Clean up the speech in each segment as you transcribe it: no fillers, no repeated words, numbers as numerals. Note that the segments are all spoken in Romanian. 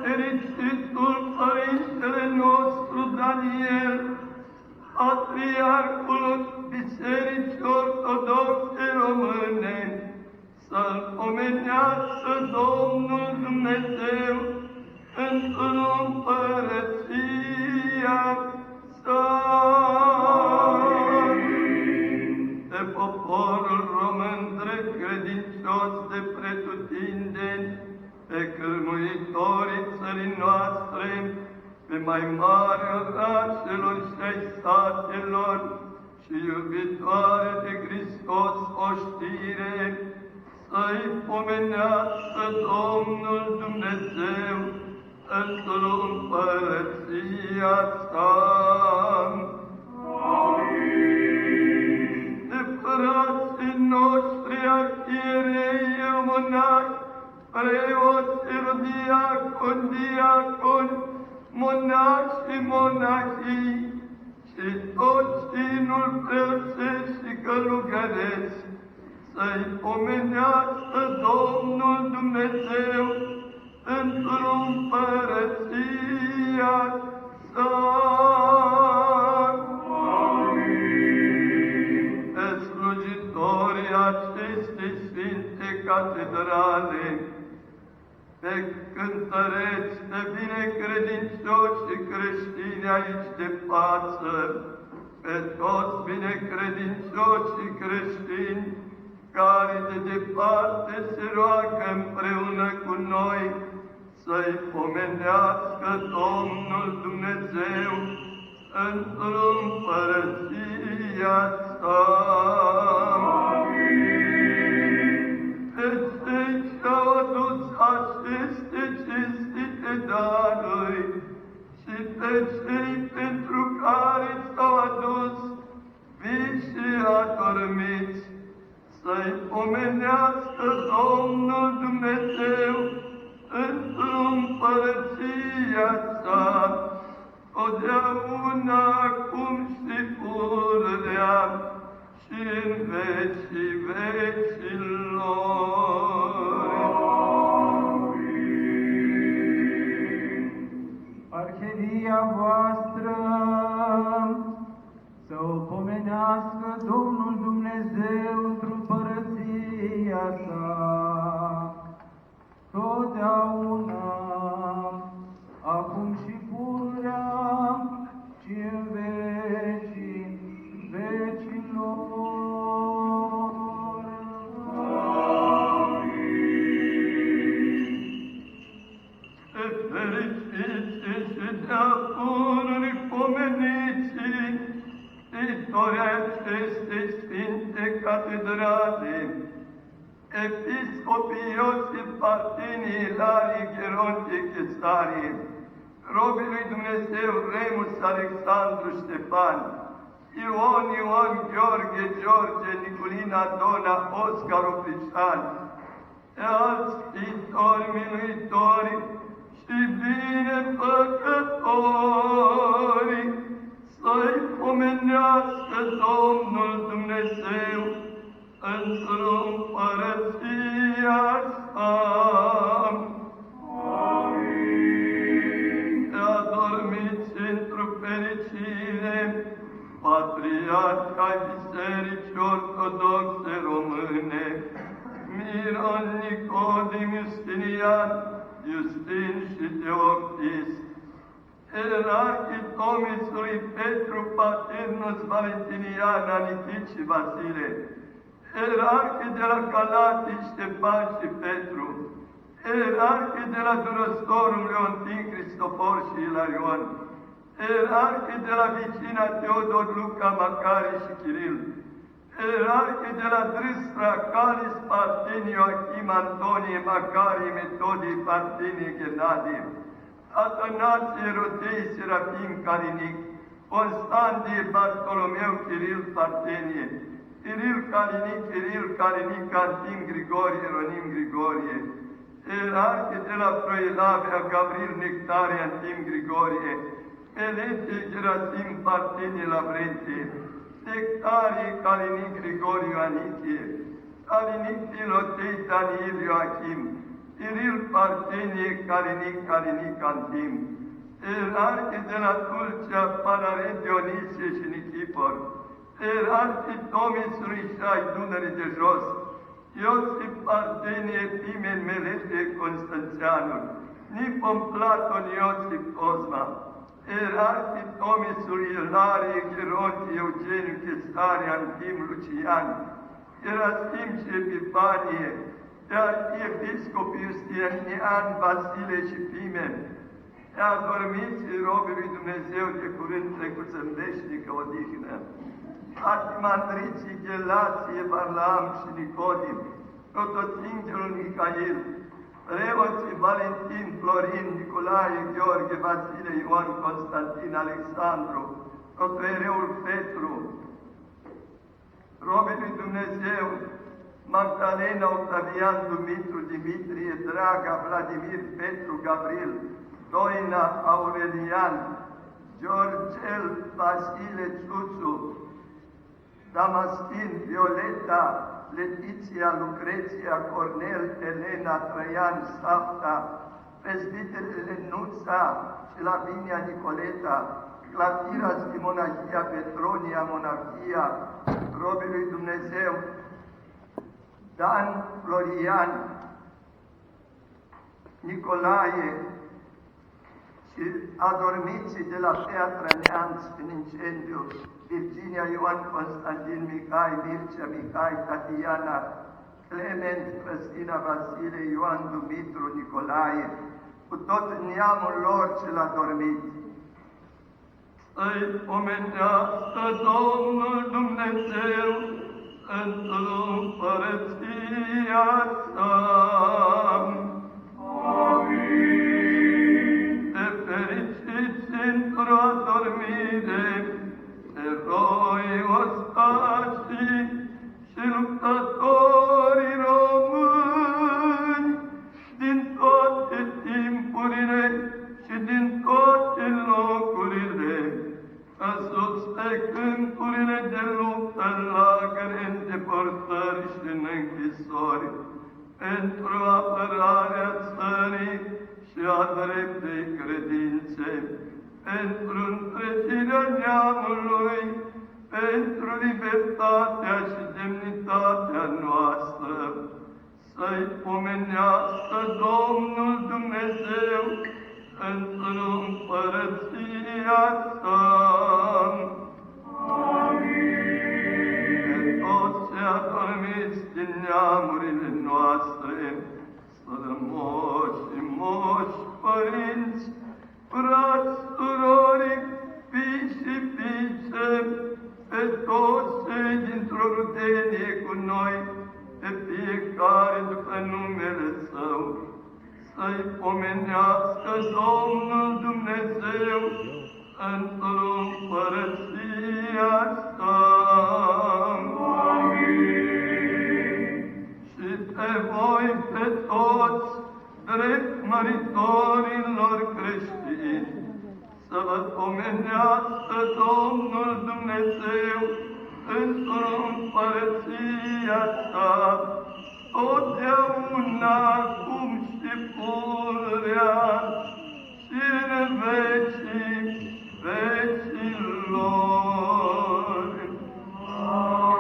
fericitul Părintele nostru Daniel, Patriarhul Bisericii Ortodoxe Române, să-L pomenească Domnul Dumnezeu într-o împărăția sa. Pe poporul român drept credincios de pretutindeni, pe cârmuitorii țării noastre, pe mai mari orașelor și ai satelor și iubitoare de Hristos oștire, să-i pomenească Domnul Dumnezeu într-o împărăția sa. De frații noștri arhierei, monahi, preoți, diaconi, monași și monahii și toți chinul preoțești și călugăreți, să-i pomenească Domnul Dumnezeu într-o împărăția sa. Pe slujitorii acestei sfinte catedrale, pe cântăreți, pe binecredincioși și creștini aici de față, pe toți binecredincioși și creștini care de departe se roagă împreună cu noi, să-i pomenească Domnul Dumnezeu într-o împărăția sa. Pe cei ce-au adus aceste cinstite daruri și pe cei pentru care s-au adus vii și adormiți, să-i pomenească Domnul Dumnezeu într-o împărăția sa, totdeauna, acum și pururea și în vecii vecilor. Arhieria voastră să o pomenească Domnul Dumnezeu într-o împărăția sa, totdeauna, acum și pururea și în vecii vecilor. Pe fericiți și de-a pururi pomeniți, istoria acestei sfinte catedrale, episcopii Iosif Partinii, Ilarie, Gerontie, Chesarie, robii lui Dumnezeu Remus, Alexandru, Ștefan, Ion, Gheorghe, George, Niculina, Dona, Oscar, Oprișan, alți scriitori, miluitori și binefăcători, să-i pomenească Domnul Dumnezeu într-o împărăția sa. Amin. Te adormiți într-o fericire, Patriarh ai Bisericii Ortodoxe Române, Miron, Nicodim, Justinian, Justin și Teoctist, Ierarhii Tomisului Petru, Paternus, Valentinian, Anitit și Vasile, Ierarhii de la Galatii, Ștefan și Petru, Ierarhii de la Durostorum, Leontin, Cristofor și Ilarion, Ierarhii de la Vicina, Teodor, Luca, Macari și Chiril, Ierarhii de la Drâstra, Calis, Partini, Joachim, Antonie, Macarie, Metodie, Partini, Ghenadie, Atanasie, Rotei, Serafim, Calinic, Constantie, Bartolomeu, Chiril, Partenie, Chiril, Calinic, Antim, Grigorie, Ieronim, Grigorie, Ierarhii de la Proelavia, Gavril, Nectarie, Antim, Grigorie, Meletie, Gerasim, Partenie, Lavrentie, Nectarie, Calinic, Grigorie, Anitie, Calinic, Filotei, Daniel, Joachim, Iril partenie carini cantim, erarchi de la Tulcea Panare Dionisie și Nichipor, erarchi Tomis Ruișai Dunării de jos, Iosif Partenie Pimen Melete Constanțianul, Nipon Platon Iosif Cosma, erarchi Tomisul Ilarie Geronti Eugeniu Chesarian Tim Lucian, Eraschim și Epifanie, episcopii Iustianian, Vasile și Pimen, adormiți robii lui Dumnezeu de curând trecuți în veșnică odihnă, arhimandriții Ghelație, Varlam și Nicodim, protoțingelul Mihail, preoții Valentin, Florin, Nicolae, Gheorghe, Vasile, Ioan, Constantin, Alexandru, protoiereul Petru, robii lui Dumnezeu, Magdalena, Octavian, Dumitru, Dimitrie, Draga, Vladimir, Petru, Gabriel, Doina, Aurelian, Georgel, Vasile, Țuțu, Damastin, Violeta, Letiția, Lucreția, Cornel, Elena, Traian, Safta, prezbiterele Nuța și Lavinia, Nicoleta, Clatira, Monahia, Petronia, Monahia, robii lui Dumnezeu, Dan, Florian, Nicolae și adormiții de la Piatra Neamț în incendiu, Virginia, Ioan, Constantin, Mihai, Mircea, Mihai, Tatiana, Clement, Cristina, Vasile, Ioan, Dumitru, Nicolae, cu tot neamul lor cel adormit. Să-i pomenească Domnul Dumnezeu într-o împărăția sa. Amin. Te fericiți într-o adormire, eroi ostașii și luptătorii români din toate timpurile și din toate locurile, ca sus pe câmpurile de luptă, în lagăre, în deportări și în închisori, pentru apărarea țării și a dreptei credințe, pentru întrețirea neamului, pentru libertatea și demnitatea noastră, să-i pomenească Domnul Dumnezeu într-o împărăția sa. Amin. Pe toți ce adormiți din neamurile noastre, sărămoși și moși, părinți, frați, surori, fii și fiice, pe toți cei dintr-o rudenie cu noi, pe fiecare după numele Său, să-i pomenească Domnul Dumnezeu într-o împărăția sa. Amin. Și pe voi, pe toți, drept măritorilor creștini, să vă pomenească Domnul Dumnezeu într-o împărăția sa, totdeauna, acum și pururea și în vecii vecilor. Amin.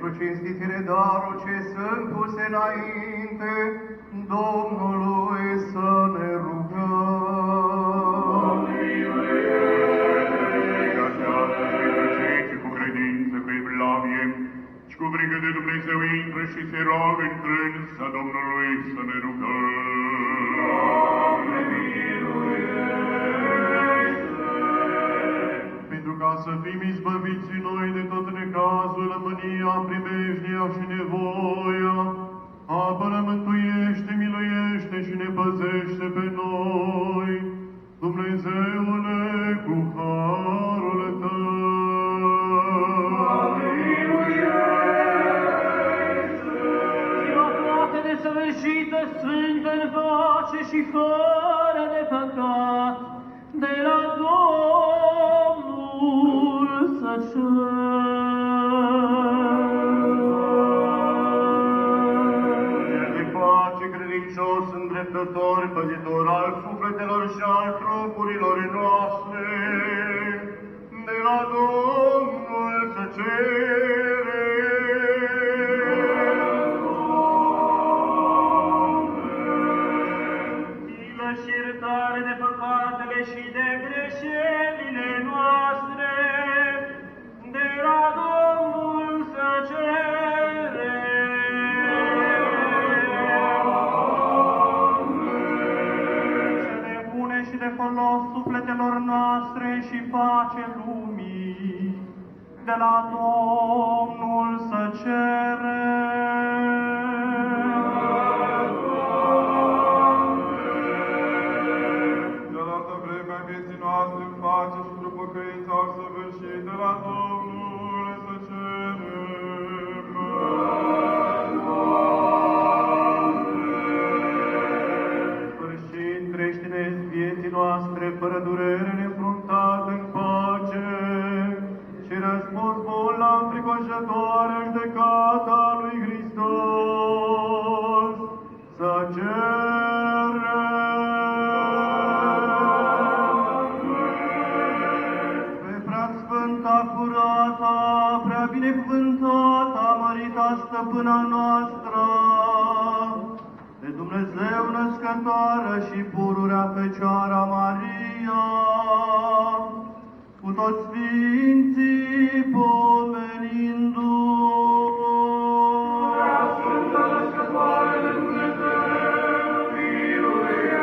cu cinstitire darul ce sunt puse înainte, Domnului să ne rugăm. Cu credință pe evlavie și cu frică de Dumnezeu intră și se roagă în credința Domnului să ne rugăm. Pentru ca să fim izbăviți noi de tot necazul, mânia, primejdia și nevoia, apără, mântuiește, miluiește și ne păzește pe noi, Dumnezeule, cu harul Tău. Ziua toată desăvârșită, sfântă în pace și fără de păcat, de la Domnul să De pace, credincios, îndreptător, păzitor al sufletelor și al trupurilor noastre, de la Domnul să milă și iertare de păcatele și de greșelile noastre, de la Domnul să Să ne pune și de folos sufletelor noastre și pace lumii, de la Domnul să De la vremea vieții noastre în pace și într-o păcăință săvârșit, de la Domnul să cerem. Sfârșit crește-ne vieții noastre, fără durere, nefruntat în pace, și răspuns bun la înfricoșătoare judecata lui Hristos, să pe prea sfânta, curata, prea binecuvântata, mărita stăpâna noastră, pe Dumnezeu născătoare și pururea Fecioara Maria, cu toți sfinții pomenindu. Sfântă născătoare de Dumnezeu, miluiește-ne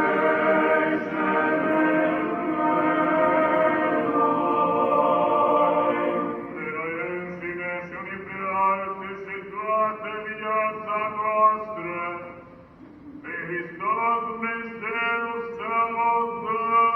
De la înșine și unii pe alții și toată viața noastră, pe Hristos Dumnezeu să o dăm.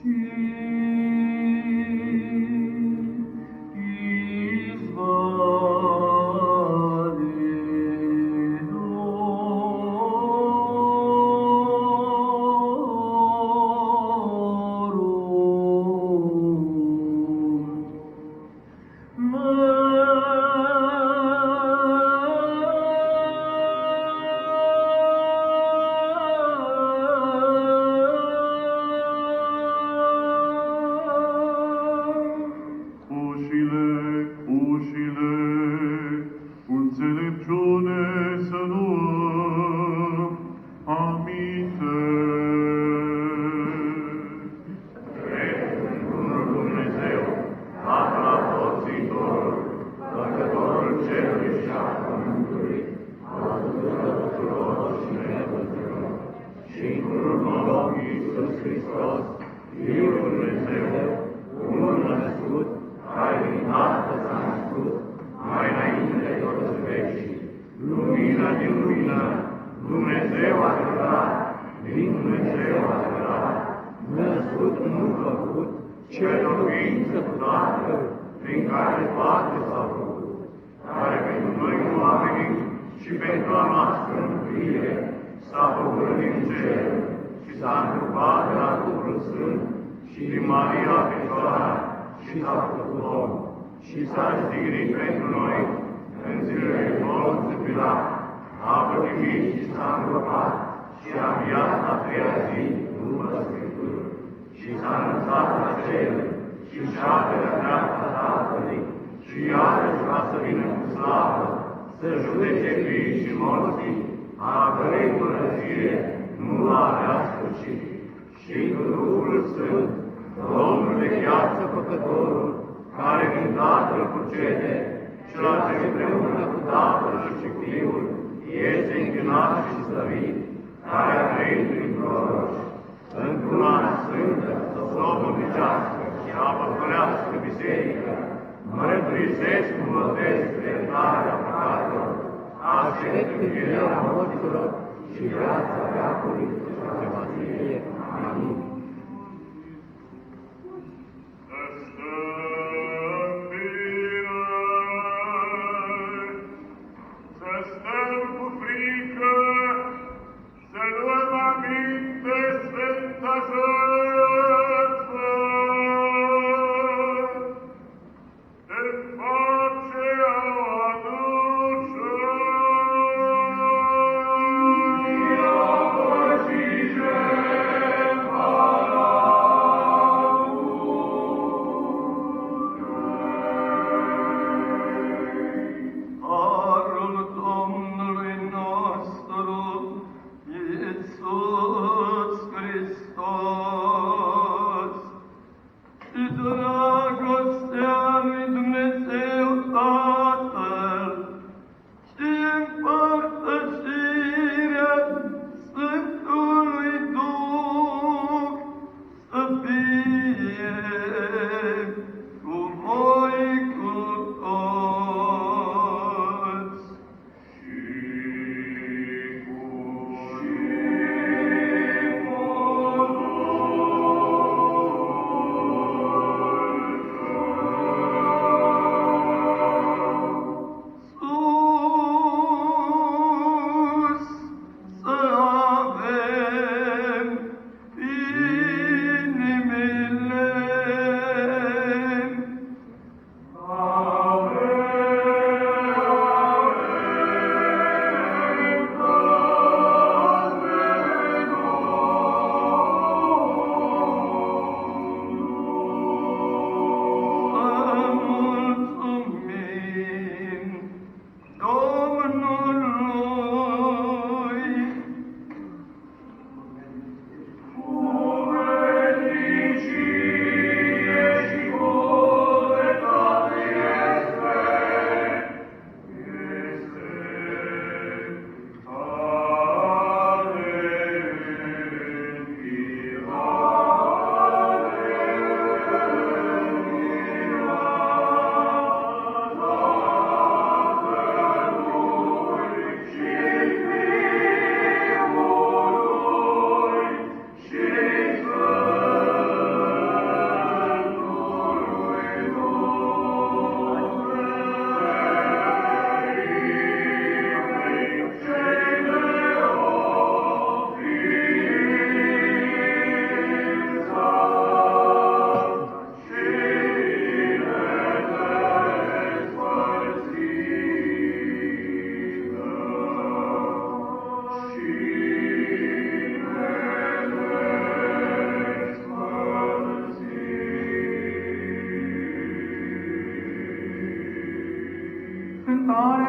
Aduce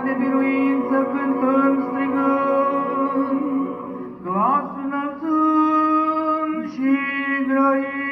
de biruință cântăm strigând, glas înălțând și grăind.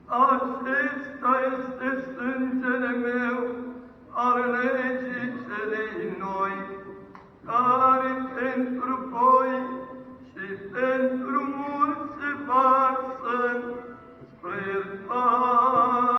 Acesta este sângele meu, al legii celei noi, care pentru voi și pentru mulți se varsă spre iertare.